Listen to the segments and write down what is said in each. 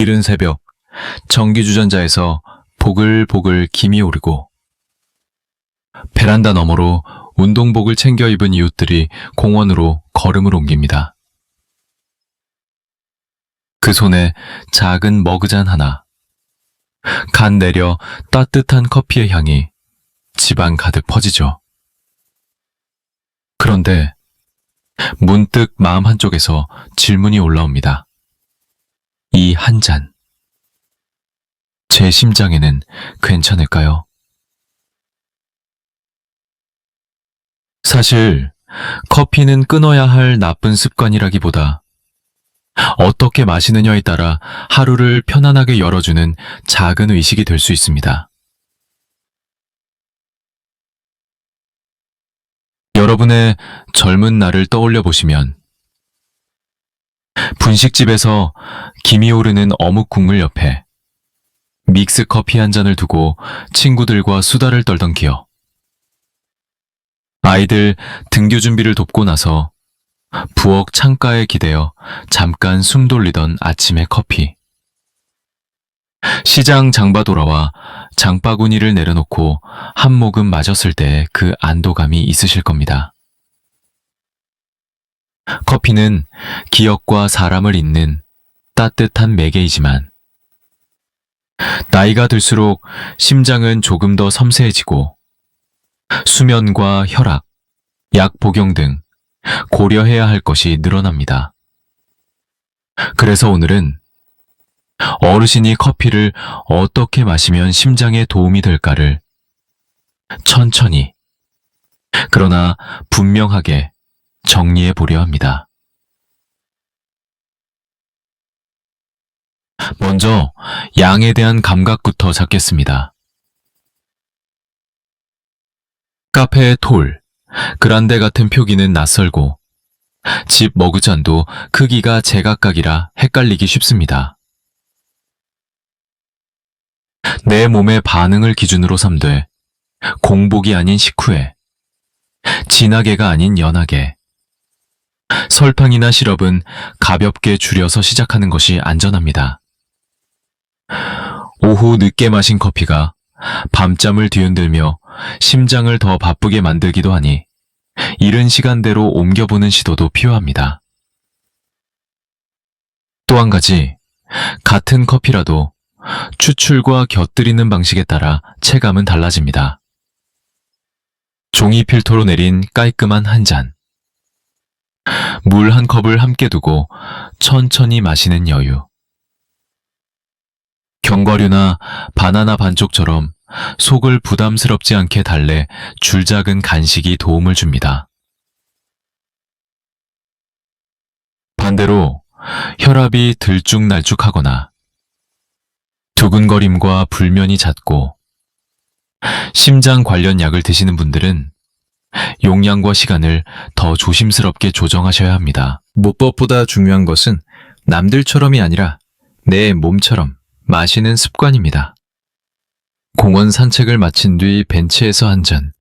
이른 새벽 전기주전자에서 보글보글 김이 오르고 베란다 너머로 운동복을 챙겨 입은 이웃들이 공원으로 걸음을 옮깁니다. 그 손에 작은 머그잔 하나, 간 내려 따뜻한 커피의 향이 집안 가득 퍼지죠. 그런데 문득 마음 한쪽에서 질문이 올라옵니다. 이 한 잔, 제 심장에는 괜찮을까요? 사실 커피는 끊어야 할 나쁜 습관이라기보다 어떻게 마시느냐에 따라 하루를 편안하게 열어주는 작은 의식이 될 수 있습니다. 여러분의 젊은 날을 떠올려 보시면 분식집에서 김이 오르는 어묵 국물 옆에 믹스 커피 한 잔을 두고 친구들과 수다를 떨던 기억, 아이들 등교 준비를 돕고 나서 부엌 창가에 기대어 잠깐 숨 돌리던 아침의 커피, 시장 장바 돌아와 장바구니를 내려놓고 한 모금 마셨을 때 그 안도감이 있으실 겁니다. 커피는 기억과 사람을 잇는 따뜻한 매개이지만 나이가 들수록 심장은 조금 더 섬세해지고 수면과 혈압, 약 복용 등 고려해야 할 것이 늘어납니다. 그래서 오늘은 어르신이 커피를 어떻게 마시면 심장에 도움이 될까를 천천히, 그러나 분명하게 정리해 보려 합니다. 먼저 양에 대한 감각부터 잡겠습니다. 카페의 톨, 그란데 같은 표기는 낯설고 집 머그잔도 크기가 제각각이라 헷갈리기 쉽습니다. 내 몸의 반응을 기준으로 삼되 공복이 아닌 식후에, 진하게가 아닌 연하게, 설탕이나 시럽은 가볍게 줄여서 시작하는 것이 안전합니다. 오후 늦게 마신 커피가 밤잠을 뒤흔들며 심장을 더 바쁘게 만들기도 하니 이른 시간대로 옮겨보는 시도도 필요합니다. 또 한 가지, 같은 커피라도 추출과 곁들이는 방식에 따라 체감은 달라집니다. 종이 필터로 내린 깔끔한 한 잔, 물 한 컵을 함께 두고 천천히 마시는 여유, 견과류나 바나나 반쪽처럼 속을 부담스럽지 않게 달래 줄작은 간식이 도움을 줍니다. 반대로 혈압이 들쭉날쭉하거나 두근거림과 불면이 잦고 심장 관련 약을 드시는 분들은 용량과 시간을 더 조심스럽게 조정하셔야 합니다. 무엇보다 중요한 것은 남들처럼이 아니라 내 몸처럼 마시는 습관입니다. 공원 산책을 마친 뒤 벤치에서 한 잔,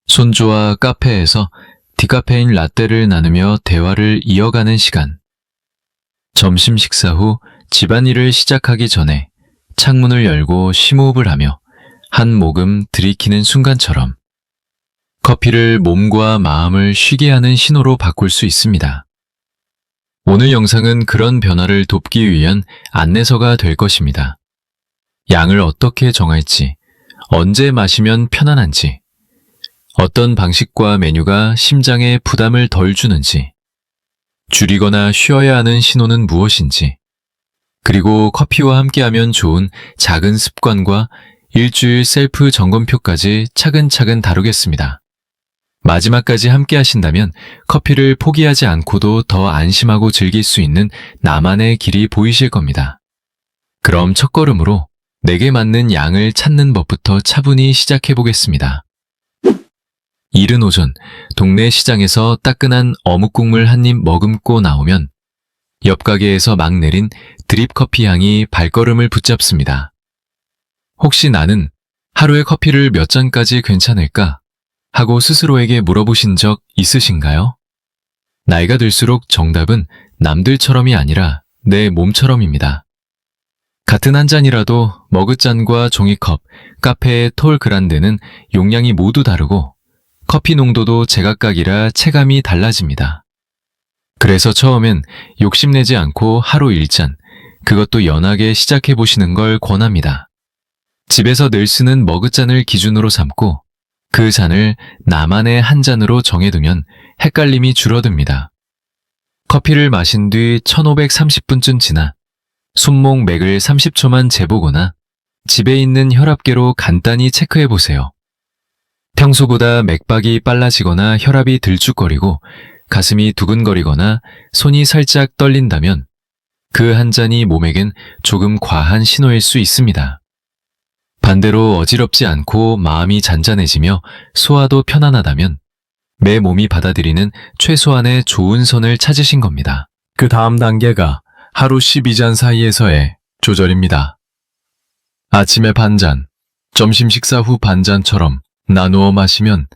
손주와 카페에서 디카페인 라떼를 나누며 대화를 이어가는 시간, 점심 식사 후 집안일을 시작하기 전에 창문을 열고 심호흡을 하며 한 모금 들이키는 순간처럼 커피를 몸과 마음을 쉬게 하는 신호로 바꿀 수 있습니다. 오늘 영상은 그런 변화를 돕기 위한 안내서가 될 것입니다. 양을 어떻게 정할지, 언제 마시면 편안한지, 어떤 방식과 메뉴가 심장에 부담을 덜 주는지, 줄이거나 쉬어야 하는 신호는 무엇인지, 그리고 커피와 함께하면 좋은 작은 습관과 일주일 셀프 점검표까지 차근차근 다루겠습니다. 마지막까지 함께 하신다면 커피를 포기하지 않고도 더 안심하고 즐길 수 있는 나만의 길이 보이실 겁니다. 그럼 첫걸음으로 내게 맞는 양을 찾는 법부터 차분히 시작해 보겠습니다. 이른 오전 동네 시장에서 따끈한 어묵 국물 한 입 머금고 나오면 옆 가게에서 막 내린 드립 커피 향이 발걸음을 붙잡습니다. 혹시 나는 하루에 커피를 몇 잔까지 괜찮을까 하고 스스로에게 물어보신 적 있으신가요? 나이가 들수록 정답은 남들처럼이 아니라 내 몸처럼입니다. 같은 한 잔이라도 머그잔과 종이컵, 카페의 톨 그란데는 용량이 모두 다르고 커피 농도도 제각각이라 체감이 달라집니다. 그래서 처음엔 욕심내지 않고 하루 1잔, 그것도 연하게 시작해보시는 걸 권합니다. 집에서 늘 쓰는 머그잔을 기준으로 삼고 그 잔을 나만의 한 잔으로 정해두면 헷갈림이 줄어듭니다. 커피를 마신 뒤 1530분쯤 지나 손목 맥을 30초만 재보거나 집에 있는 혈압계로 간단히 체크해보세요. 평소보다 맥박이 빨라지거나 혈압이 들쭉거리고 가슴이 두근거리거나 손이 살짝 떨린다면 그 한 잔이 몸에겐 조금 과한 신호일 수 있습니다. 반대로 어지럽지 않고 마음이 잔잔해지며 소화도 편안하다면 내 몸이 받아들이는 최소한의 좋은 선을 찾으신 겁니다. 그 다음 단계가 하루 12잔 사이에서의 조절입니다. 아침에 반잔, 점심 식사 후 반잔처럼 나누어 마시면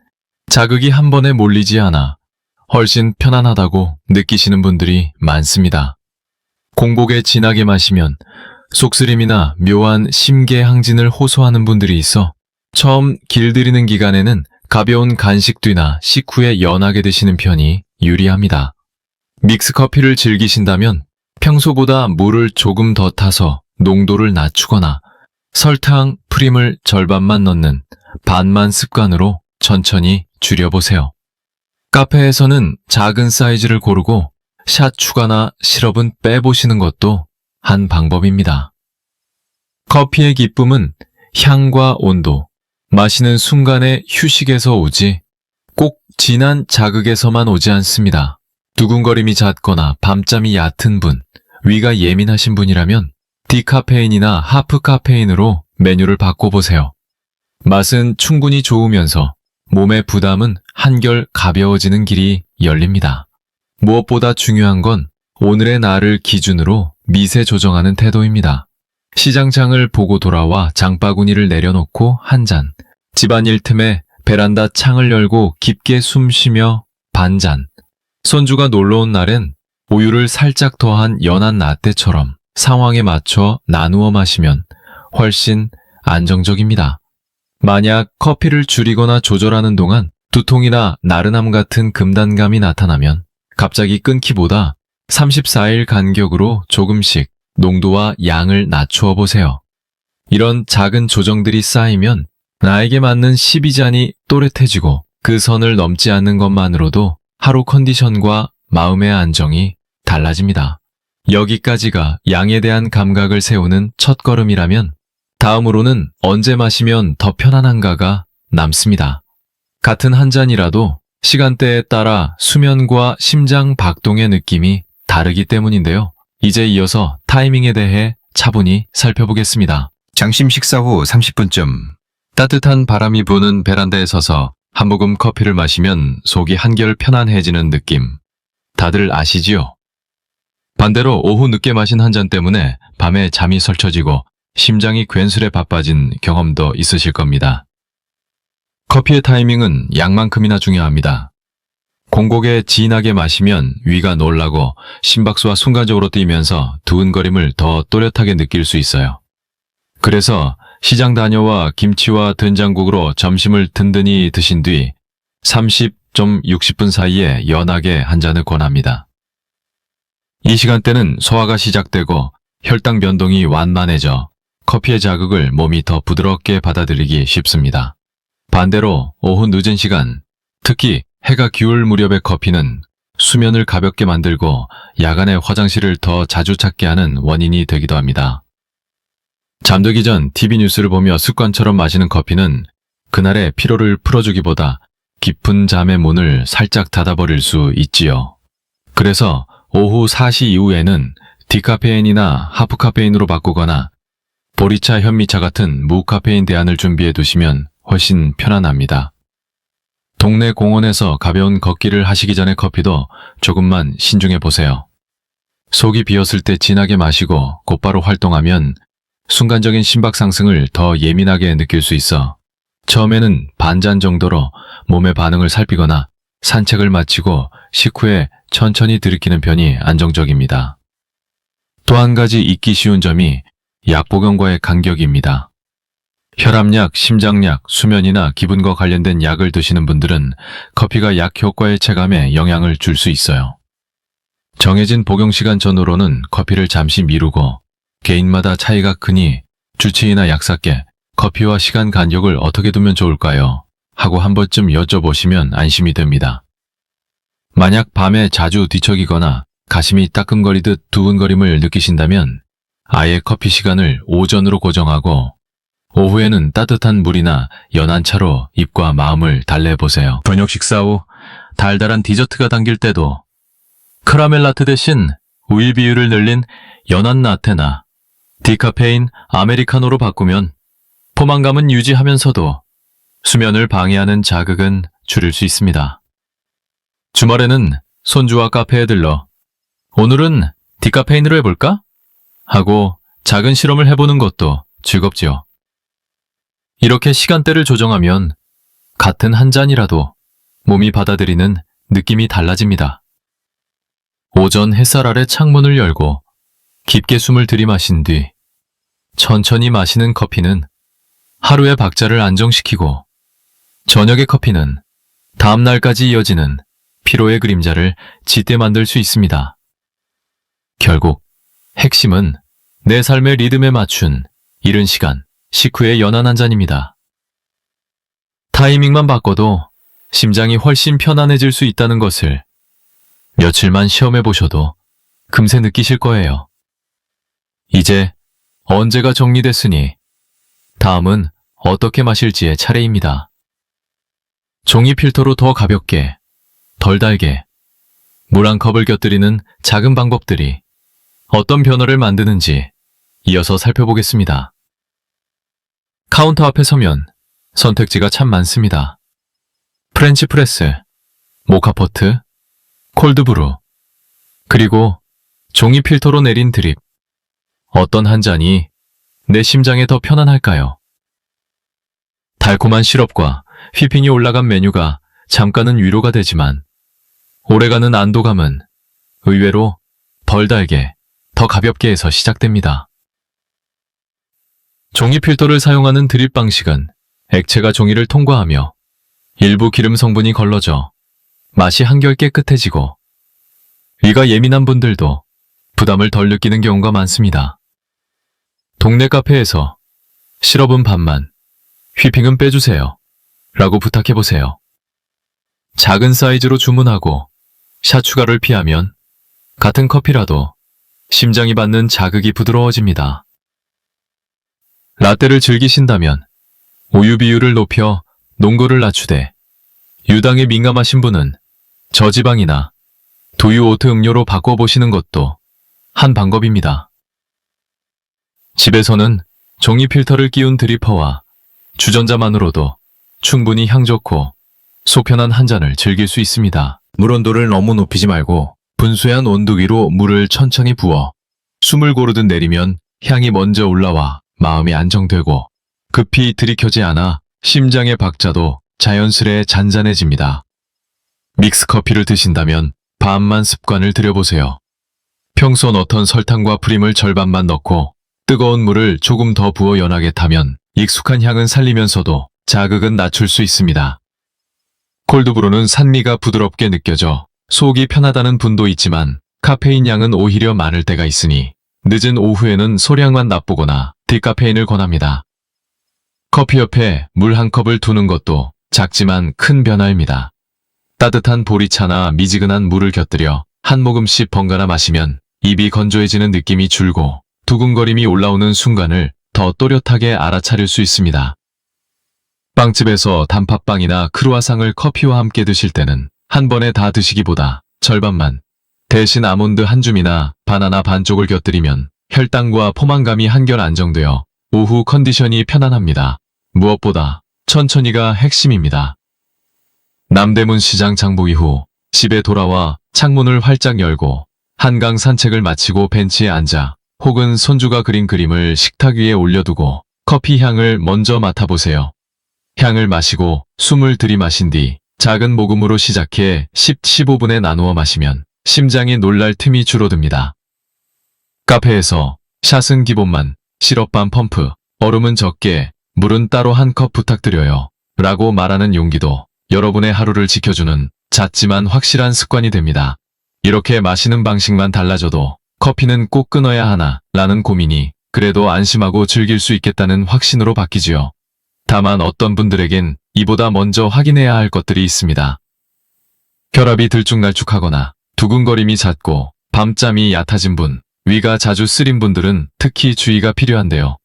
자극이 한 번에 몰리지 않아 훨씬 편안하다고 느끼시는 분들이 많습니다. 공복에 진하게 마시면 속쓰림이나 묘한 심계 항진을 호소하는 분들이 있어 처음 길들이는 기간에는 가벼운 간식 뒤나 식후에 연하게 드시는 편이 유리합니다. 믹스커피를 즐기신다면 평소보다 물을 조금 더 타서 농도를 낮추거나 설탕, 프림을 절반만 넣는 반만 습관으로 천천히 줄여보세요. 카페에서는 작은 사이즈를 고르고 샷 추가나 시럽은 빼보시는 것도 한 방법입니다. 커피의 기쁨은 향과 온도, 마시는 순간의 휴식에서 오지 꼭 진한 자극에서만 오지 않습니다. 두근거림이 잦거나 밤잠이 얕은 분, 위가 예민하신 분이라면 디카페인이나 하프 카페인으로 메뉴를 바꿔보세요. 맛은 충분히 좋으면서 몸의 부담은 한결 가벼워지는 길이 열립니다. 무엇보다 중요한 건 오늘의 나를 기준으로 미세 조정하는 태도입니다. 시장창을 보고 돌아와 장바구니를 내려놓고 한 잔, 집안일 틈에 베란다 창을 열고 깊게 숨 쉬며 반잔, 손주가 놀러온 날엔 우유를 살짝 더한 연한 라떼처럼 상황에 맞춰 나누어 마시면 훨씬 안정적입니다. 만약 커피를 줄이거나 조절하는 동안 두통이나 나른함 같은 금단감이 나타나면 갑자기 끊기보다 34일 간격으로 조금씩 농도와 양을 낮추어 보세요. 이런 작은 조정들이 쌓이면 나에게 맞는 12잔이 또렷해지고 그 선을 넘지 않는 것만으로도 하루 컨디션과 마음의 안정이 달라집니다. 여기까지가 양에 대한 감각을 세우는 첫걸음이라면 다음으로는 언제 마시면 더 편안한가가 남습니다. 같은 한 잔이라도 시간대에 따라 수면과 심장 박동의 느낌이 다르기 때문인데요. 이제 이어서 타이밍에 대해 차분히 살펴보겠습니다. 점심 식사 후 30분쯤 따뜻한 바람이 부는 베란다에 서서 한 모금 커피를 마시면 속이 한결 편안해지는 느낌. 다들 아시지요? 반대로 오후 늦게 마신 한 잔 때문에 밤에 잠이 설쳐지고 심장이 괜스레 바빠진 경험도 있으실 겁니다. 커피의 타이밍은 양만큼이나 중요합니다. 공복에 진하게 마시면 위가 놀라고 심박수와 순간적으로 뛰면서 두근거림을 더 또렷하게 느낄 수 있어요. 그래서 시장 다녀와 김치와 된장국으로 점심을 든든히 드신 뒤 60분 사이에 연하게 한 잔을 권합니다. 이 시간대는 소화가 시작되고 혈당 변동이 완만해져 커피의 자극을 몸이 더 부드럽게 받아들이기 쉽습니다. 반대로 오후 늦은 시간, 특히 해가 기울 무렵의 커피는 수면을 가볍게 만들고 야간에 화장실을 더 자주 찾게 하는 원인이 되기도 합니다. 잠들기 전 TV 뉴스를 보며 습관처럼 마시는 커피는 그날의 피로를 풀어주기보다 깊은 잠의 문을 살짝 닫아버릴 수 있지요. 그래서 오후 4시 이후에는 디카페인이나 하프카페인으로 바꾸거나 보리차, 현미차 같은 무카페인 대안을 준비해 두시면 훨씬 편안합니다. 동네 공원에서 가벼운 걷기를 하시기 전에 커피도 조금만 신중해 보세요. 속이 비었을 때 진하게 마시고 곧바로 활동하면 순간적인 심박 상승을 더 예민하게 느낄 수 있어 처음에는 반잔 정도로 몸의 반응을 살피거나 산책을 마치고 식후에 천천히 들이키는 편이 안정적입니다. 또 한 가지 잊기 쉬운 점이 약복용과의 간격입니다. 혈압약, 심장약, 수면이나 기분과 관련된 약을 드시는 분들은 커피가 약 효과의 체감에 영향을 줄 수 있어요. 정해진 복용 시간 전후로는 커피를 잠시 미루고 개인마다 차이가 크니 주치의나 약사께 커피와 시간 간격을 어떻게 두면 좋을까요? 하고 한 번쯤 여쭤보시면 안심이 됩니다. 만약 밤에 자주 뒤척이거나 가심이 따끔거리듯 두근거림을 느끼신다면 아예 커피 시간을 오전으로 고정하고 오후에는 따뜻한 물이나 연한 차로 입과 마음을 달래보세요. 저녁 식사 후 달달한 디저트가 당길 때도 카라멜 라테 대신 우유 비율을 늘린 연한 라테나 디카페인 아메리카노로 바꾸면 포만감은 유지하면서도 수면을 방해하는 자극은 줄일 수 있습니다. 주말에는 손주와 카페에 들러 오늘은 디카페인으로 해볼까? 하고 작은 실험을 해보는 것도 즐겁지요. 이렇게 시간대를 조정하면 같은 한 잔이라도 몸이 받아들이는 느낌이 달라집니다. 오전 햇살 아래 창문을 열고 깊게 숨을 들이마신 뒤 천천히 마시는 커피는 하루의 박자를 안정시키고 저녁의 커피는 다음 날까지 이어지는 피로의 그림자를 짙게 만들 수 있습니다. 결국 핵심은 내 삶의 리듬에 맞춘 이른 시간, 식후의 연한 한 잔입니다. 타이밍만 바꿔도 심장이 훨씬 편안해질 수 있다는 것을 며칠만 시험해 보셔도 금세 느끼실 거예요. 이제 언제가 정리됐으니 다음은 어떻게 마실지의 차례입니다. 종이 필터로 더 가볍게, 덜 달게 물 한 컵을 곁들이는 작은 방법들이 어떤 변화를 만드는지 이어서 살펴보겠습니다. 카운터 앞에 서면 선택지가 참 많습니다. 프렌치 프레스, 모카포트, 콜드브루, 그리고 종이 필터로 내린 드립. 어떤 한 잔이 내 심장에 더 편안할까요? 달콤한 시럽과 휘핑이 올라간 메뉴가 잠깐은 위로가 되지만 오래가는 안도감은 의외로 덜 달게, 더 가볍게 해서 시작됩니다. 종이 필터를 사용하는 드립 방식은 액체가 종이를 통과하며 일부 기름 성분이 걸러져 맛이 한결 깨끗해지고 위가 예민한 분들도 부담을 덜 느끼는 경우가 많습니다. 동네 카페에서 시럽은 반만, 휘핑은 빼주세요 라고 부탁해보세요. 작은 사이즈로 주문하고 샷 추가를 피하면 같은 커피라도 심장이 받는 자극이 부드러워집니다. 라떼를 즐기신다면 우유 비율을 높여 농도를 낮추되 유당에 민감하신 분은 저지방이나 두유 오트 음료로 바꿔보시는 것도 한 방법입니다. 집에서는 종이 필터를 끼운 드리퍼와 주전자만으로도 충분히 향 좋고 속 편한 한 잔을 즐길 수 있습니다. 물 온도를 너무 높이지 말고 분수한 온도기로 물을 천천히 부어 숨을 고르듯 내리면 향이 먼저 올라와 마음이 안정되고 급히 들이켜지 않아 심장의 박자도 자연스레 잔잔해집니다. 믹스커피를 드신다면 반만 습관을 들여보세요. 평소 넣던 설탕과 프림을 절반만 넣고 뜨거운 물을 조금 더 부어 연하게 타면 익숙한 향은 살리면서도 자극은 낮출 수 있습니다. 콜드브루는 산미가 부드럽게 느껴져 속이 편하다는 분도 있지만 카페인 양은 오히려 많을 때가 있으니 늦은 오후에는 소량만 납보거나 디카페인을 권합니다. 커피 옆에 물 한 컵을 두는 것도 작지만 큰 변화입니다. 따뜻한 보리차나 미지근한 물을 곁들여 한 모금씩 번갈아 마시면 입이 건조해지는 느낌이 줄고 두근거림이 올라오는 순간을 더 또렷하게 알아차릴 수 있습니다. 빵집에서 단팥빵이나 크루아상을 커피와 함께 드실 때는 한 번에 다 드시기보다 절반만, 대신 아몬드 한 줌이나 바나나 반쪽을 곁들이면 혈당과 포만감이 한결 안정되어 오후 컨디션이 편안합니다. 무엇보다 천천히가 핵심입니다. 남대문 시장 장보기 후 집에 돌아와 창문을 활짝 열고 한강 산책을 마치고 벤치에 앉아 혹은 손주가 그린 그림을 식탁 위에 올려두고 커피 향을 먼저 맡아보세요. 향을 마시고 숨을 들이마신 뒤 작은 모금으로 시작해 10-15분에 나누어 마시면 심장이 놀랄 틈이 줄어듭니다. 카페에서 샷은 기본만 시럽 반 펌프, 얼음은 적게, 물은 따로 한 컵 부탁드려요. 라고 말하는 용기도 여러분의 하루를 지켜주는 작지만 확실한 습관이 됩니다. 이렇게 마시는 방식만 달라져도 커피는 꼭 끊어야 하나 라는 고민이 그래도 안심하고 즐길 수 있겠다는 확신으로 바뀌지요. 다만 어떤 분들에겐 이보다 먼저 확인해야 할 것들이 있습니다. 혈압이 들쭉날쭉하거나 두근거림이 잦고 밤잠이 얕아진 분, 위가 자주 쓰린 분들은 특히 주의가 필요한데요.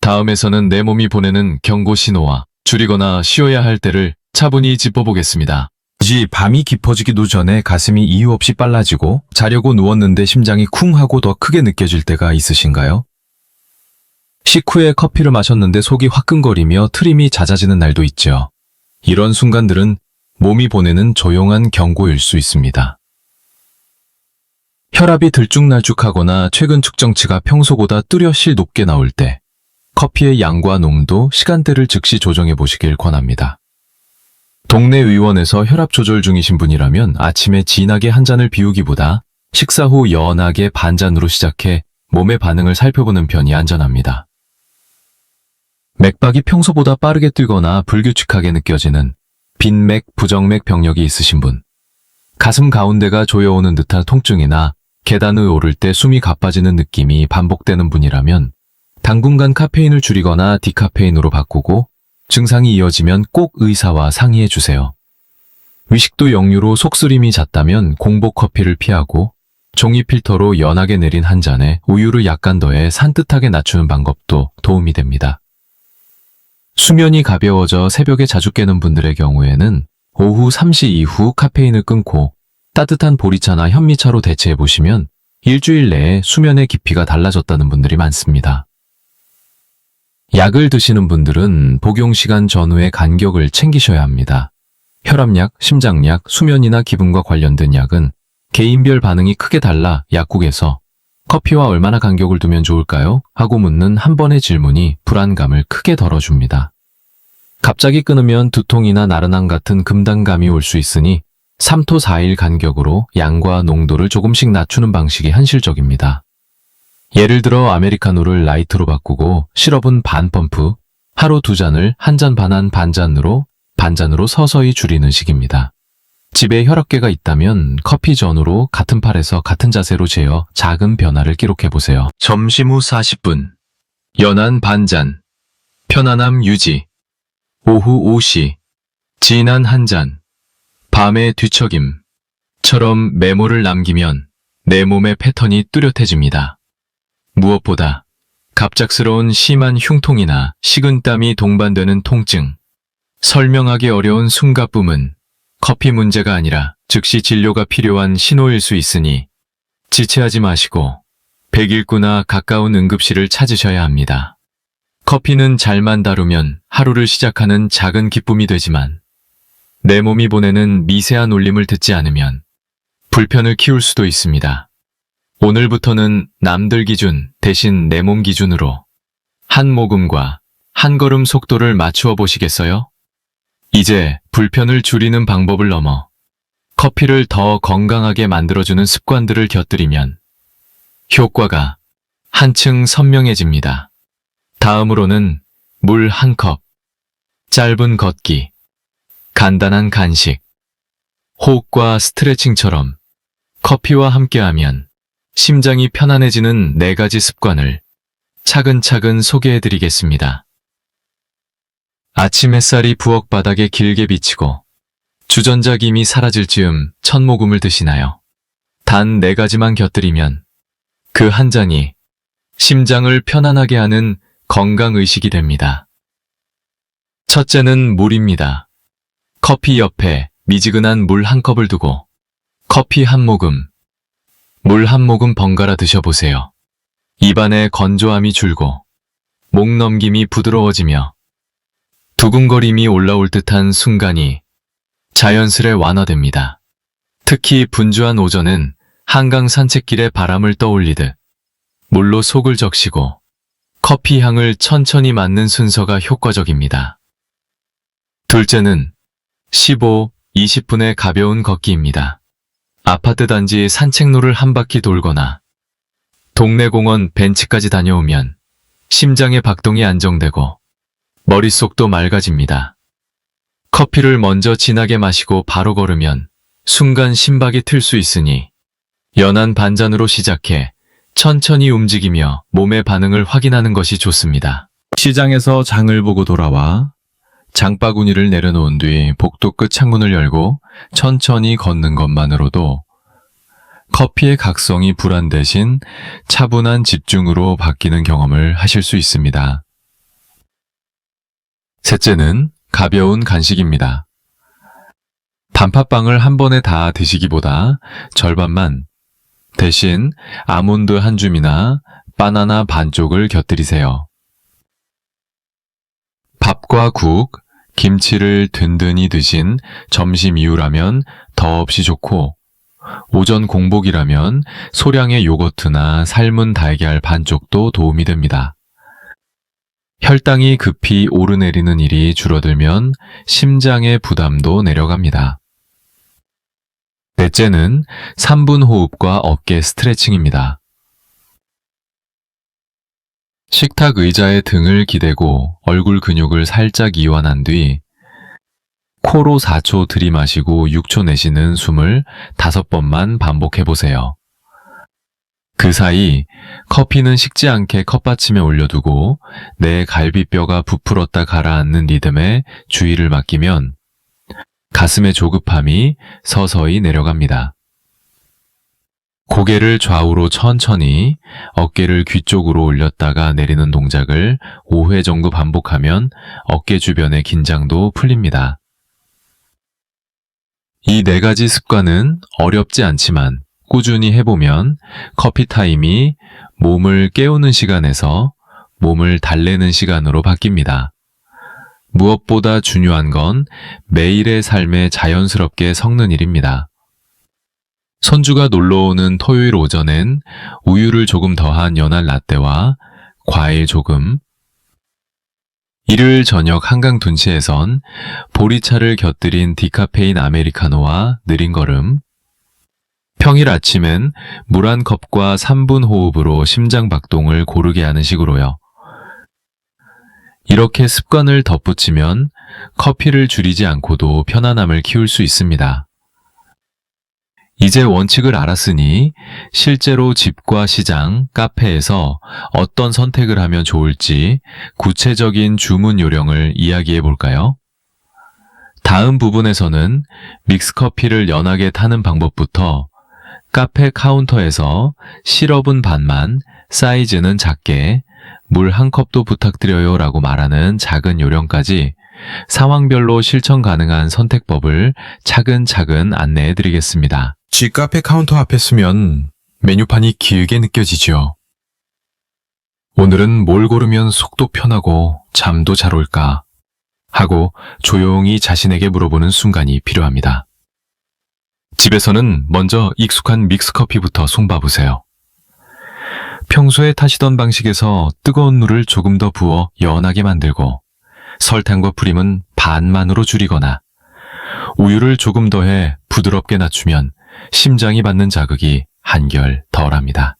다음에서는 내 몸이 보내는 경고 신호와 줄이거나 쉬어야 할 때를 차분히 짚어보겠습니다. 밤이 깊어지기도 전에 가슴이 이유 없이 빨라지고 자려고 누웠는데 심장이 쿵 하고 더 크게 느껴질 때가 있으신가요? 식후에 커피를 마셨는데 속이 화끈거리며 트림이 잦아지는 날도 있죠. 이런 순간들은 몸이 보내는 조용한 경고일 수 있습니다. 혈압이 들쭉날쭉하거나 최근 측정치가 평소보다 뚜렷이 높게 나올 때 커피의 양과 농도, 시간대를 즉시 조정해 보시길 권합니다. 동네 의원에서 혈압 조절 중이신 분이라면 아침에 진하게 한 잔을 비우기보다 식사 후 연하게 반 잔으로 시작해 몸의 반응을 살펴보는 편이 안전합니다. 맥박이 평소보다 빠르게 뛰거나 불규칙하게 느껴지는 빈맥, 부정맥 병력이 있으신 분, 가슴 가운데가 조여오는 듯한 통증이나 계단을 오를 때 숨이 가빠지는 느낌이 반복되는 분이라면 당분간 카페인을 줄이거나 디카페인으로 바꾸고 증상이 이어지면 꼭 의사와 상의해 주세요. 위식도 역류로 속쓰림이 잦다면 공복 커피를 피하고 종이 필터로 연하게 내린 한 잔에 우유를 약간 더해 산뜻하게 낮추는 방법도 도움이 됩니다. 수면이 가벼워져 새벽에 자주 깨는 분들의 경우에는 오후 3시 이후 카페인을 끊고 따뜻한 보리차나 현미차로 대체해 보시면 일주일 내에 수면의 깊이가 달라졌다는 분들이 많습니다. 약을 드시는 분들은 복용 시간 전후의 간격을 챙기셔야 합니다. 혈압약, 심장약, 수면이나 기분과 관련된 약은 개인별 반응이 크게 달라 약국에서 커피와 얼마나 간격을 두면 좋을까요? 하고 묻는 한 번의 질문이 불안감을 크게 덜어줍니다. 갑자기 끊으면 두통이나 나른함 같은 금단감이 올 수 있으니 3토 4일 간격으로 양과 농도를 조금씩 낮추는 방식이 현실적입니다. 예를 들어 아메리카노를 라이트로 바꾸고 시럽은 반 펌프, 하루 2잔을 한 잔 반한 반잔으로 서서히 줄이는 식입니다. 집에 혈압계가 있다면 커피 전후로 같은 팔에서 같은 자세로 재어 작은 변화를 기록해보세요. 점심 후 40분, 연한 반잔, 편안함 유지, 오후 5시, 진한 한 잔, 밤의 뒤척임처럼 메모를 남기면 내 몸의 패턴이 뚜렷해집니다. 무엇보다 갑작스러운 심한 흉통이나 식은땀이 동반되는 통증, 설명하기 어려운 숨가쁨은 커피 문제가 아니라 즉시 진료가 필요한 신호일 수 있으니 지체하지 마시고 백일구나 가까운 응급실을 찾으셔야 합니다. 커피는 잘만 다루면 하루를 시작하는 작은 기쁨이 되지만 내 몸이 보내는 미세한 울림을 듣지 않으면 불편을 키울 수도 있습니다. 오늘부터는 남들 기준 대신 내 몸 기준으로 한 모금과 한 걸음 속도를 맞추어 보시겠어요? 이제 불편을 줄이는 방법을 넘어 커피를 더 건강하게 만들어주는 습관들을 곁들이면 효과가 한층 선명해집니다. 다음으로는 물 한 컵, 짧은 걷기, 간단한 간식, 호흡과 스트레칭처럼 커피와 함께하면 심장이 편안해지는 4가지 습관을 차근차근 소개해드리겠습니다. 아침 햇살이 부엌 바닥에 길게 비치고 주전자 김이 사라질 즈음 첫 모금을 드시나요? 단 4가지만 곁들이면 그 한 잔이 심장을 편안하게 하는 건강의식이 됩니다. 첫째는 물입니다. 커피 옆에 미지근한 물 한 컵을 두고 커피 한 모금, 물 한 모금 번갈아 드셔보세요. 입안의 건조함이 줄고 목 넘김이 부드러워지며 두근거림이 올라올 듯한 순간이 자연스레 완화됩니다. 특히 분주한 오전은 한강 산책길에 바람을 떠올리듯 물로 속을 적시고 커피 향을 천천히 맡는 순서가 효과적입니다. 둘째는 15, 20분의 가벼운 걷기입니다. 아파트 단지 산책로를 한 바퀴 돌거나 동네 공원 벤치까지 다녀오면 심장의 박동이 안정되고 머릿속도 맑아집니다. 커피를 먼저 진하게 마시고 바로 걸으면 순간 심박이 틀 수 있으니 연한 반잔으로 시작해 천천히 움직이며 몸의 반응을 확인하는 것이 좋습니다. 시장에서 장을 보고 돌아와 장바구니를 내려놓은 뒤 복도 끝 창문을 열고 천천히 걷는 것만으로도 커피의 각성이 불안 대신 차분한 집중으로 바뀌는 경험을 하실 수 있습니다. 셋째는 가벼운 간식입니다. 단팥빵을 한 번에 다 드시기보다 절반만, 대신 아몬드 한 줌이나 바나나 반쪽을 곁들이세요. 밥과 국, 김치를 든든히 드신 점심 이후라면 더없이 좋고, 오전 공복이라면 소량의 요거트나 삶은 달걀 반쪽도 도움이 됩니다. 혈당이 급히 오르내리는 일이 줄어들면 심장의 부담도 내려갑니다. 넷째는 3분 호흡과 어깨 스트레칭입니다. 식탁 의자에 등을 기대고 얼굴 근육을 살짝 이완한 뒤 코로 4초 들이마시고 6초 내쉬는 숨을 5번만 반복해보세요. 그 사이 커피는 식지 않게 컵받침에 올려두고 내 갈비뼈가 부풀었다 가라앉는 리듬에 주의를 맡기면 가슴의 조급함이 서서히 내려갑니다. 고개를 좌우로 천천히, 어깨를 귀 쪽으로 올렸다가 내리는 동작을 5회 정도 반복하면 어깨 주변의 긴장도 풀립니다. 이 4가지 습관은 어렵지 않지만 꾸준히 해보면 커피 타임이 몸을 깨우는 시간에서 몸을 달래는 시간으로 바뀝니다. 무엇보다 중요한 건 매일의 삶에 자연스럽게 섞는 일입니다. 손주가 놀러오는 토요일 오전엔 우유를 조금 더한 연한 라떼와 과일 조금, 일요일 저녁 한강 둔치에선 보리차를 곁들인 디카페인 아메리카노와 느린 걸음, 평일 아침엔 물 한 컵과 3분 호흡으로 심장 박동을 고르게 하는 식으로요. 이렇게 습관을 덧붙이면 커피를 줄이지 않고도 편안함을 키울 수 있습니다. 이제 원칙을 알았으니 실제로 집과 시장, 카페에서 어떤 선택을 하면 좋을지 구체적인 주문 요령을 이야기해 볼까요? 다음 부분에서는 믹스커피를 연하게 타는 방법부터 카페 카운터에서 시럽은 반만, 사이즈는 작게, 물 한 컵도 부탁드려요 라고 말하는 작은 요령까지 상황별로 실천 가능한 선택법을 차근차근 안내해 드리겠습니다. G카페 카운터 앞에 서면 메뉴판이 길게 느껴지죠. 오늘은 뭘 고르면 속도 편하고 잠도 잘 올까 하고 조용히 자신에게 물어보는 순간이 필요합니다. 집에서는 먼저 익숙한 믹스커피부터 손봐보세요. 평소에 타시던 방식에서 뜨거운 물을 조금 더 부어 연하게 만들고 설탕과 프림은 반만으로 줄이거나 우유를 조금 더해 부드럽게 낮추면 심장이 받는 자극이 한결 덜합니다.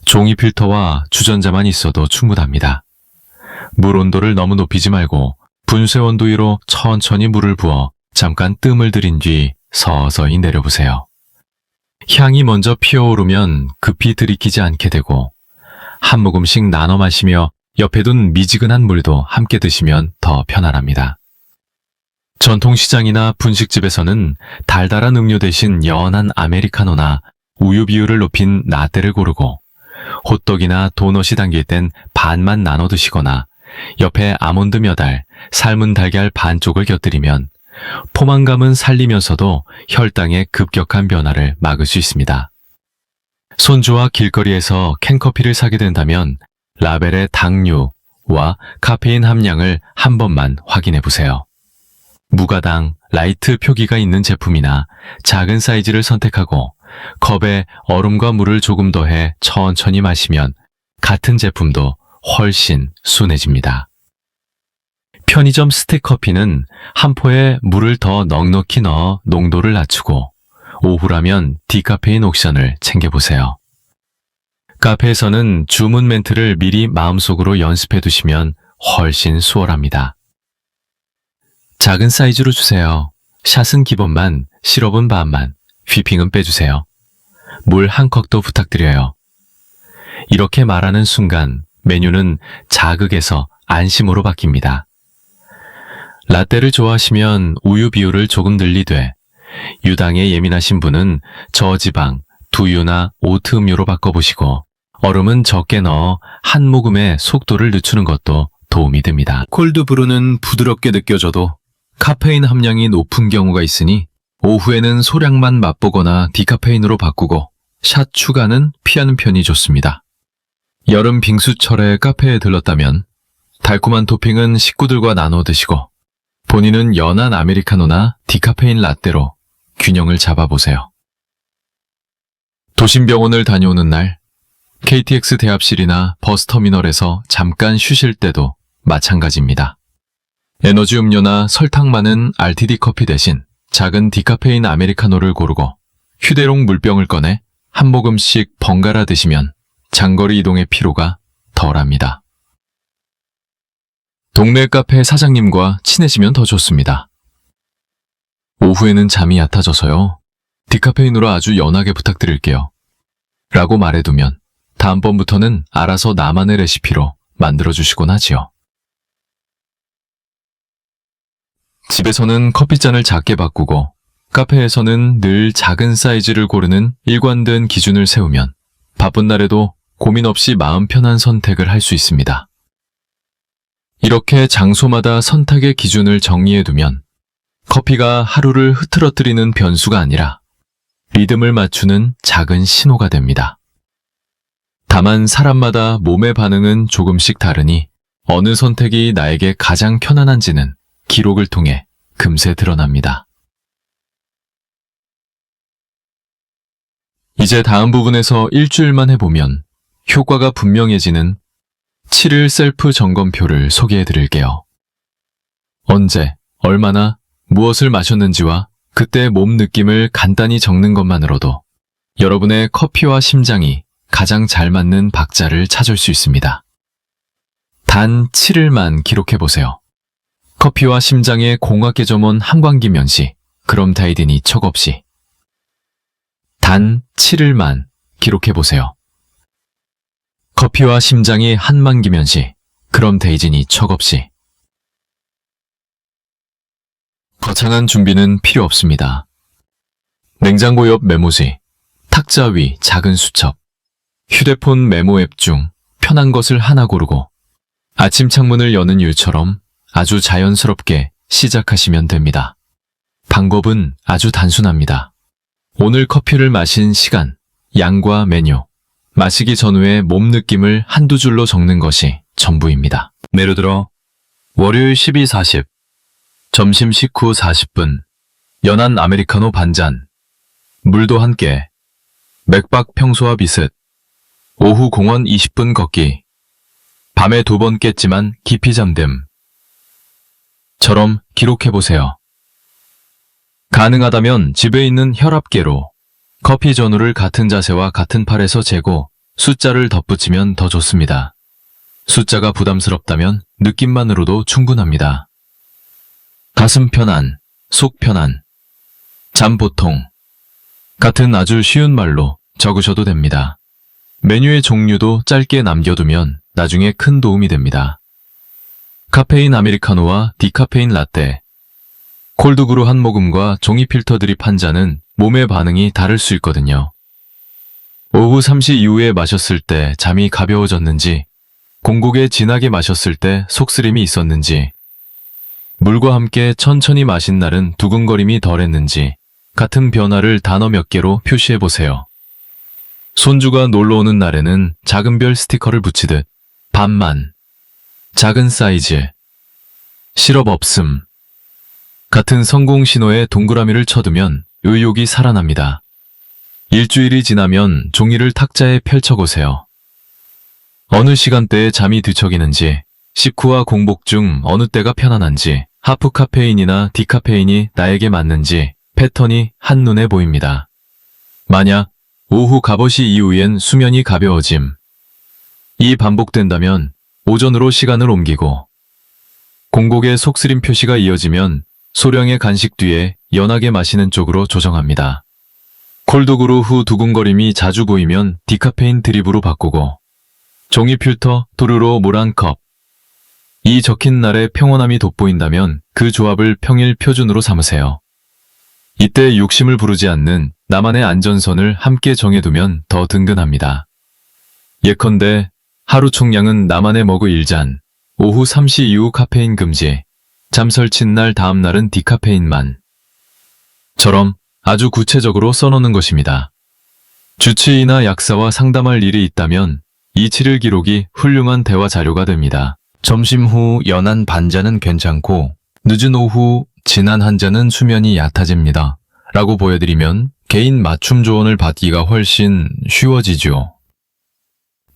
종이 필터와 주전자만 있어도 충분합니다. 물 온도를 너무 높이지 말고 분쇄 온도 위로 천천히 물을 부어 잠깐 뜸을 들인 뒤 서서히 내려보세요. 향이 먼저 피어오르면 급히 들이키지 않게 되고 한 모금씩 나눠 마시며 옆에 둔 미지근한 물도 함께 드시면 더 편안합니다. 전통시장이나 분식집에서는 달달한 음료 대신 연한 아메리카노나 우유 비율을 높인 라떼를 고르고 호떡이나 도넛이 담길 땐 반만 나눠 드시거나 옆에 아몬드 몇 알, 삶은 달걀 반쪽을 곁들이면 포만감은 살리면서도 혈당의 급격한 변화를 막을 수 있습니다. 손주와 길거리에서 캔커피를 사게 된다면 라벨의 당류와 카페인 함량을 한 번만 확인해 보세요. 무가당, 라이트 표기가 있는 제품이나 작은 사이즈를 선택하고 컵에 얼음과 물을 조금 더해 천천히 마시면 같은 제품도 훨씬 순해집니다. 편의점 스틱커피는 한 포에 물을 더 넉넉히 넣어 농도를 낮추고 오후라면 디카페인 옵션을 챙겨보세요. 카페에서는 주문 멘트를 미리 마음속으로 연습해 두시면 훨씬 수월합니다. 작은 사이즈로 주세요. 샷은 기본만, 시럽은 반만, 휘핑은 빼주세요. 물 한 컵도 부탁드려요. 이렇게 말하는 순간 메뉴는 자극에서 안심으로 바뀝니다. 라떼를 좋아하시면 우유 비율을 조금 늘리되, 유당에 예민하신 분은 저지방, 두유나 오트 음료로 바꿔보시고, 얼음은 적게 넣어 한 모금의 속도를 늦추는 것도 도움이 됩니다. 콜드브루는 부드럽게 느껴져도 카페인 함량이 높은 경우가 있으니 오후에는 소량만 맛보거나 디카페인으로 바꾸고 샷 추가는 피하는 편이 좋습니다. 여름 빙수철에 카페에 들렀다면 달콤한 토핑은 식구들과 나눠 드시고 본인은 연한 아메리카노나 디카페인 라떼로 균형을 잡아보세요. 도심병원을 다녀오는 날 KTX 대합실이나 버스터미널에서 잠깐 쉬실 때도 마찬가지입니다. 에너지 음료나 설탕 많은 RTD 커피 대신 작은 디카페인 아메리카노를 고르고 휴대용 물병을 꺼내 한 모금씩 번갈아 드시면 장거리 이동의 피로가 덜합니다. 동네 카페 사장님과 친해지면 더 좋습니다. 오후에는 잠이 얕아져서요. 디카페인으로 아주 연하게 부탁드릴게요. 라고 말해두면 다음번부터는 알아서 나만의 레시피로 만들어주시곤 하지요. 집에서는 커피잔을 작게 바꾸고 카페에서는 늘 작은 사이즈를 고르는 일관된 기준을 세우면 바쁜 날에도 고민 없이 마음 편한 선택을 할 수 있습니다. 이렇게 장소마다 선택의 기준을 정리해두면 커피가 하루를 흐트러뜨리는 변수가 아니라 리듬을 맞추는 작은 신호가 됩니다. 다만 사람마다 몸의 반응은 조금씩 다르니 어느 선택이 나에게 가장 편안한지는 기록을 통해 금세 드러납니다. 이제 다음 부분에서 일주일만 해보면 효과가 분명해지는 7일 셀프 점검표를 소개해 드릴게요. 언제, 얼마나, 무엇을 마셨는지와 그때 몸 느낌을 간단히 적는 것만으로도 여러분의 커피와 심장이 가장 잘 맞는 박자를 찾을 수 있습니다. 단 7일만 기록해보세요. 커피와 심장의 공학개점원 한광기면 시, 그럼 다이딘이 척 없이. 단 7일만 기록해보세요. 커피와 심장이 한만기면 시, 그럼 데이진이 척 없이. 거창한 준비는 필요 없습니다. 냉장고 옆 메모지, 탁자 위 작은 수첩, 휴대폰 메모 앱 중 편한 것을 하나 고르고 아침 창문을 여는 일처럼 아주 자연스럽게 시작하시면 됩니다. 방법은 아주 단순합니다. 오늘 커피를 마신 시간, 양과 메뉴, 마시기 전후의 몸 느낌을 한두 줄로 적는 것이 전부입니다. 예를 들어 월요일 12:40, 점심 식후 40분, 연한 아메리카노 반잔, 물도 한 깨, 맥박 평소와 비슷, 오후 공원 20분 걷기, 밤에 2번 깼지만 깊이 잠듦. 처럼 기록해보세요. 가능하다면 집에 있는 혈압계로 커피 전후를 같은 자세와 같은 팔에서 재고 숫자를 덧붙이면 더 좋습니다. 숫자가 부담스럽다면 느낌만으로도 충분합니다. 가슴 편안, 속 편안, 잠 보통 같은 아주 쉬운 말로 적으셔도 됩니다. 메뉴의 종류도 짧게 남겨두면 나중에 큰 도움이 됩니다. 카페인 아메리카노와 디카페인 라떼, 콜드브루 한 모금과 종이 필터 드립 한 잔은 몸의 반응이 다를 수 있거든요. 오후 3시 이후에 마셨을 때 잠이 가벼워졌는지, 공복에 진하게 마셨을 때 속쓰림이 있었는지, 물과 함께 천천히 마신 날은 두근거림이 덜했는지 같은 변화를 단어 몇 개로 표시해보세요. 손주가 놀러오는 날에는 작은 별 스티커를 붙이듯 반만, 작은 사이즈, 시럽 없음 같은 성공 신호에 동그라미를 쳐두면 의욕이 살아납니다. 일주일이 지나면 종이를 탁자에 펼쳐보세요. 어느 시간대에 잠이 뒤척이는지, 식후와 공복 중 어느 때가 편안한지, 하프 카페인이나 디카페인이 나에게 맞는지 패턴이 한눈에 보입니다. 만약 오후 갑옷이 이후엔 수면이 가벼워짐. 이 반복된다면 오전으로 시간을 옮기고 공복에 속쓰림 표시가 이어지면 소량의 간식 뒤에 연하게 마시는 쪽으로 조정합니다. 콜독으로 후 두근거림이 자주 보이면 디카페인 드립으로 바꾸고 종이 필터, 도르로 물 한 컵. 이 적힌 날에 평온함이 돋보인다면 그 조합을 평일 표준으로 삼으세요. 이때 욕심을 부르지 않는 나만의 안전선을 함께 정해두면 더 든든합니다. 예컨대 하루 총량은 나만의 머그 1잔, 오후 3시 이후 카페인 금지, 잠 설친 날 다음 날은 디카페인만. 처럼 아주 구체적으로 써놓는 것입니다. 주치의나 약사와 상담할 일이 있다면 이 7일 기록이 훌륭한 대화 자료가 됩니다. 점심 후 연한 반잔은 괜찮고 늦은 오후 진한 한 잔은 수면이 얕아집니다. 라고 보여드리면 개인 맞춤 조언을 받기가 훨씬 쉬워지죠.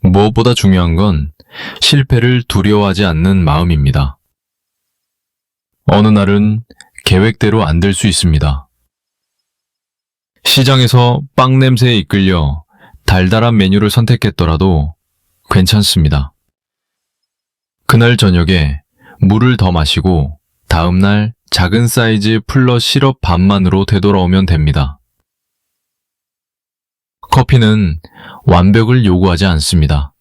무엇보다 중요한 건 실패를 두려워하지 않는 마음입니다. 어느 날은 계획대로 안 될 수 있습니다. 시장에서 빵 냄새에 이끌려 달달한 메뉴를 선택했더라도 괜찮습니다. 그날 저녁에 물을 더 마시고 다음날 작은 사이즈 플러스 시럽 반만으로 되돌아오면 됩니다. 커피는 완벽을 요구하지 않습니다.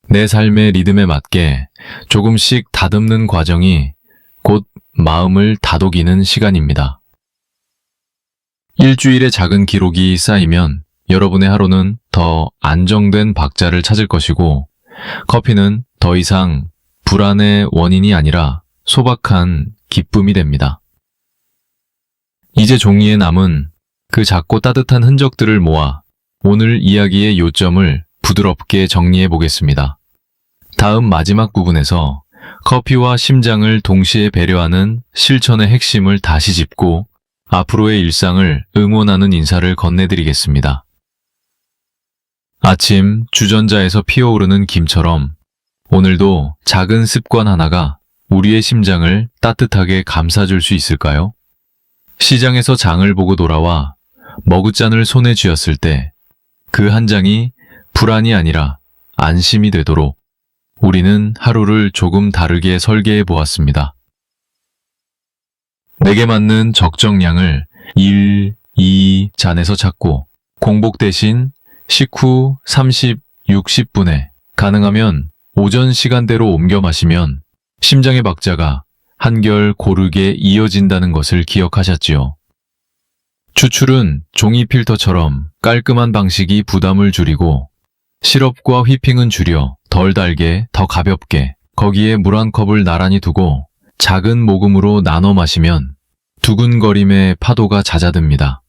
내 삶의 리듬에 맞게 조금씩 다듬는 과정이 곧 마음을 다독이는 시간입니다. 일주일의 작은 기록이 쌓이면 여러분의 하루는 더 안정된 박자를 찾을 것이고 커피는 더 이상 불안의 원인이 아니라 소박한 기쁨이 됩니다. 이제 종이에 남은 그 작고 따뜻한 흔적들을 모아 오늘 이야기의 요점을 부드럽게 정리해 보겠습니다. 다음 마지막 부분에서 커피와 심장을 동시에 배려하는 실천의 핵심을 다시 짚고 앞으로의 일상을 응원하는 인사를 건네드리겠습니다. 아침 주전자에서 피어오르는 김처럼 오늘도 작은 습관 하나가 우리의 심장을 따뜻하게 감싸줄 수 있을까요? 시장에서 장을 보고 돌아와 머그잔을 손에 쥐었을 때 그 한 장이 불안이 아니라 안심이 되도록 우리는 하루를 조금 다르게 설계해 보았습니다. 내게 맞는 적정량을 1, 2 잔에서 찾고 공복 대신 식후 30, 60분에 가능하면 오전 시간대로 옮겨 마시면 심장의 박자가 한결 고르게 이어진다는 것을 기억하셨지요. 추출은 종이 필터처럼 깔끔한 방식이 부담을 줄이고 시럽과 휘핑은 줄여 덜 달게 더 가볍게 거기에 물 한 컵을 나란히 두고 작은 모금으로 나눠 마시면 두근거림의 파도가 잦아듭니다.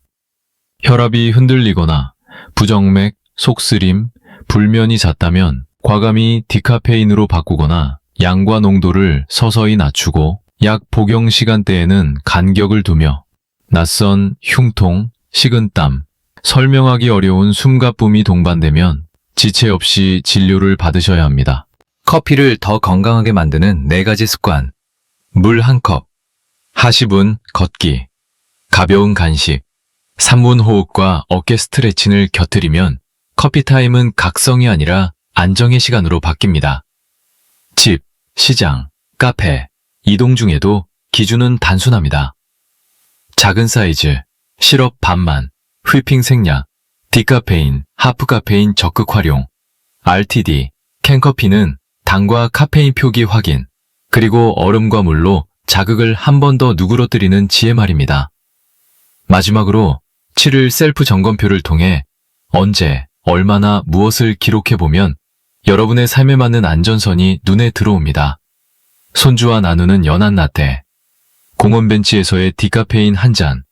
혈압이 흔들리거나 부정맥, 속쓰림, 불면이 잦다면 과감히 디카페인으로 바꾸거나 양과 농도를 서서히 낮추고 약 복용 시간대에는 간격을 두며 낯선 흉통, 식은땀, 설명하기 어려운 숨가쁨이 동반되면 지체 없이 진료를 받으셔야 합니다. 커피를 더 건강하게 만드는 4가지 습관. 물 1컵, 하시분 걷기, 가벼운 간식, 3분 호흡과 어깨 스트레칭을 곁들이면 커피 타임은 각성이 아니라 안정의 시간으로 바뀝니다. 집, 시장, 카페, 이동 중에도 기준은 단순합니다. 작은 사이즈, 시럽 반만, 휘핑 생략, 디카페인, 하프카페인 적극 활용, RTD, 캔커피는 당과 카페인 표기 확인, 그리고 얼음과 물로 자극을 한 번 더 누그러뜨리는 지혜 말입니다. 마지막으로 7일 셀프 점검표를 통해 언제, 얼마나 무엇을 기록해보면 여러분의 삶에 맞는 안전선이 눈에 들어옵니다. 손주와 나누는 연한 라떼, 공원 벤치에서의 디카페인 한 잔,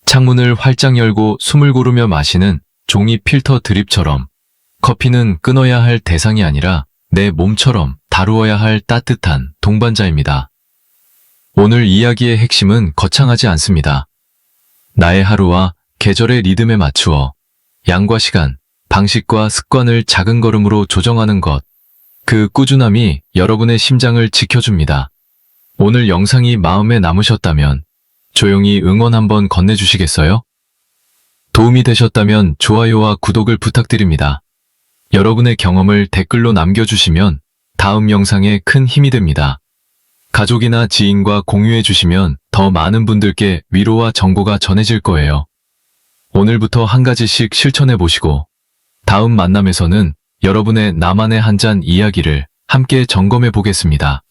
창문을 활짝 열고 숨을 고르며 마시는 종이 필터 드립처럼 커피는 끊어야 할 대상이 아니라 내 몸처럼 다루어야 할 따뜻한 동반자입니다. 오늘 이야기의 핵심은 거창하지 않습니다. 나의 하루와 계절의 리듬에 맞추어 양과 시간, 방식과 습관을 작은 걸음으로 조정하는 것, 그 꾸준함이 여러분의 심장을 지켜줍니다. 오늘 영상이 마음에 남으셨다면 조용히 응원 한번 건네주시겠어요? 도움이 되셨다면 좋아요와 구독을 부탁드립니다. 여러분의 경험을 댓글로 남겨주시면 다음 영상에 큰 힘이 됩니다. 가족이나 지인과 공유해 주시면 더 많은 분들께 위로와 정보가 전해질 거예요. 오늘부터 한 가지씩 실천해 보시고 다음 만남에서는 여러분의 나만의 한 잔 이야기를 함께 점검해 보겠습니다.